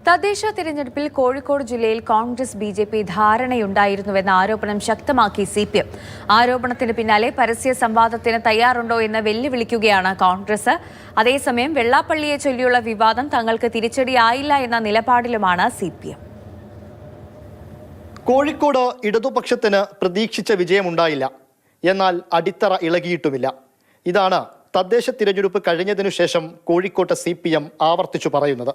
തദ്ദേശ തിരഞ്ഞെടുപ്പിൽ കോഴിക്കോട് ജില്ലയിൽ കോൺഗ്രസ് ബി.ജെ.പി ധാരണയുണ്ടായിരുന്നുവെന്ന ആരോപണം ശക്തമാക്കി CPM. ആരോപണത്തിന് പിന്നാലെ പരസ്യ സംവാദത്തിന് തയ്യാറുണ്ടോ എന്ന് വെല്ലുവിളിക്കുകയാണ് കോൺഗ്രസ്. അതേസമയം വെള്ളാപ്പള്ളിയെ ചൊല്ലിയുള്ള വിവാദം തങ്ങൾക്ക് തിരിച്ചടിയായില്ല എന്ന നിലപാടിലുമാണ് CPM. കോഴിക്കോട് ഇടതുപക്ഷത്തിന് പ്രതീക്ഷിച്ച വിജയമുണ്ടായില്ല. എന്നാൽ അടിത്തറ ഇളകിയിട്ടുമില്ല. ഇതാണ് തദ്ദേശ തിരഞ്ഞെടുപ്പ് കഴിഞ്ഞതിനു ശേഷം കോഴിക്കോട്ടെ CPM ആവർത്തിച്ചു പറയുന്നത്.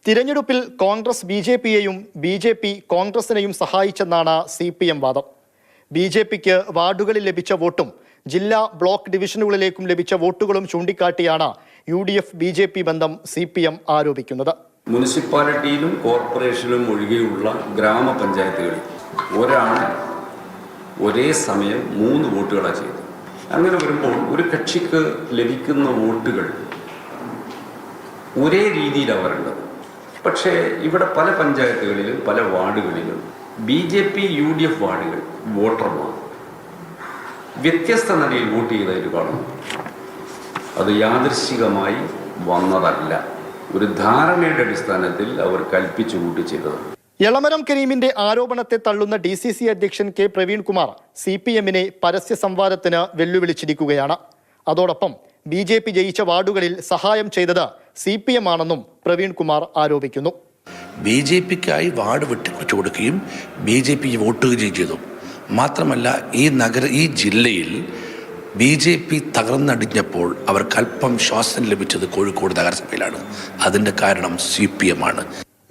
തിരഞ്ഞെടുപ്പിൽ കോൺഗ്രസ് ബി.ജെ.പിയെയും ബി.ജെ.പി കോൺഗ്രസിനെയും സഹായിച്ചെന്നാണ് CPM വാദം. ബി.ജെ.പിക്ക് വാർഡുകളിൽ ലഭിച്ച വോട്ടും ജില്ലാ ബ്ലോക്ക് ഡിവിഷനുകളിലേക്കും ലഭിച്ച വോട്ടുകളും ചൂണ്ടിക്കാട്ടിയാണ് UDF ബി.ജെ.പി ബന്ധം CPM ആരോപിക്കുന്നത്. മുനിസിപ്പാലിറ്റിയിലും കോർപ്പറേഷനിലും ഒഴികെയുള്ള ഗ്രാമപഞ്ചായത്തുകളിൽ ഒരാൾ ഒരേ സമയം 3 വോട്ടുകളാണ് ചെയ്തത്. അങ്ങനെ വരുമ്പോൾ ഒരു കക്ഷിക്ക് ലഭിക്കുന്ന വോട്ടുകൾ ഒരേ രീതിയിലാണ് വരേണ്ടത്. പക്ഷേ ഇവിടെ പല പഞ്ചായത്തുകളിലും പല വാർഡുകളിലും ബി.ജെ.പി UDF വാർഡുകൾ വോട്ടർമാർ വ്യത്യസ്ത നിലയിൽ വോട്ട് ചെയ്തതായിട്ട് കാണുന്നു. അത് യാദൃശ്ചികമായി വന്നതല്ല, ഒരു ധാരണയുടെ അടിസ്ഥാനത്തിൽ അവർ കൽപ്പിച്ചു കൂട്ടി ചെയ്തതാണ്. എളമരം കരീമിന്റെ ആരോപണത്തെ തള്ളുന്ന DCC അധ്യക്ഷൻ K. പ്രവീൺകുമാർ CPMനെ പരസ്യ സംവാദത്തിന് വെല്ലുവിളിച്ചിരിക്കുകയാണ്. അതോടൊപ്പം ബി.ജെ.പി ജയിച്ച വാർഡുകളിൽ സഹായം ചെയ്തത് CPM ആണെന്നും പ്രവീൺകുമാർ ആരോപിക്കുന്നു. ബി.ജെ.പിക്കായി വാർഡ് വിട്ടുകൊടുത്തു കൊടുക്കുകയും ബി.ജെ.പി വോട്ടുകയും ചെയ്തു. മാത്രമല്ല ഈ ജില്ലയിൽ ബി.ജെ.പി തകർന്നടിഞ്ഞപ്പോൾ അവർക്കല്പം ശ്വാസം ലഭിച്ചത് കോഴിക്കോട് നഗരസഭയിലാണ്. അതിന്റെ കാരണം CPM ആണ്.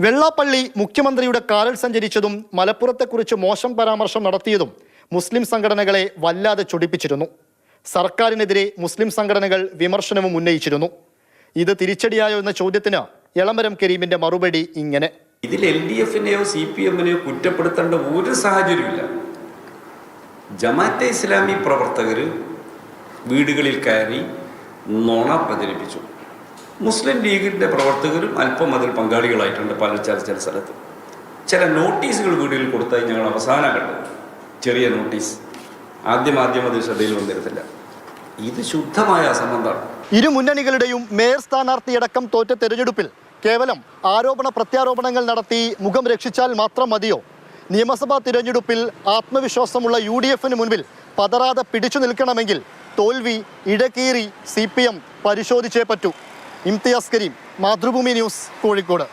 വെള്ളാപ്പള്ളി മുഖ്യമന്ത്രിയുടെ കാറിൽ സഞ്ചരിച്ചതും മലപ്പുറത്തെക്കുറിച്ച് മോശം പരാമർശം നടത്തിയതും മുസ്ലിം സംഘടനകളെ വല്ലാതെ ചൊടിപ്പിച്ചിരുന്നു. സർക്കാരിനെതിരെ മുസ്ലിം സംഘടനകൾ വിമർശനവും ഉന്നയിച്ചിരുന്നു. ഇത് തിരിച്ചടിയായോ എന്ന ചോദ്യത്തിന് എളമരം കരീമിന്റെ മറുപടി ഇങ്ങനെ: ഇതിൽ LDFനെയോ CPMനെയോ കുറ്റപ്പെടുത്തേണ്ട ഒരു സാഹചര്യമില്ല. ജമാഅത്തെ ഇസ്ലാമി പ്രവർത്തകർ വീടുകളിൽ കയറി നുണ പ്രചരിപ്പിച്ചു. മുസ്ലിം ലീഗിൻ്റെ പ്രവർത്തകരും അല്പം അതിൽ പങ്കാളികളായിട്ടുണ്ട്. ചില സ്ഥലത്ത് ചില നോട്ടീസുകൾ വീടുകളിൽ കൊടുത്തായി ഞങ്ങൾ അവസാനം കണ്ടത്. ചെറിയ നോട്ടീസ്, ആദ്യം അത് ശ്രദ്ധയിൽ വന്നിരുന്നില്ല. ഇത് ശുദ്ധമായ അസംബന്ധമാണ്. ഇരു മുന്നണികളുടെയും മേയർ സ്ഥാനാർത്ഥിയടക്കം തോറ്റ തെരഞ്ഞെടുപ്പിൽ കേവലം ആരോപണ പ്രത്യാരോപണങ്ങൾ നടത്തി മുഖം രക്ഷിച്ചാൽ മാത്രം മതിയോ? നിയമസഭാ തിരഞ്ഞെടുപ്പിൽ ആത്മവിശ്വാസമുള്ള UDFന് മുൻപിൽ പതറാതെ പിടിച്ചു നിൽക്കണമെങ്കിൽ തോൽവി ഇടകീറി CPM പരിശോധിച്ചേ പറ്റൂ. ഇംതിയാസ് കരീം, മാതൃഭൂമി ന്യൂസ്, കോഴിക്കോട്.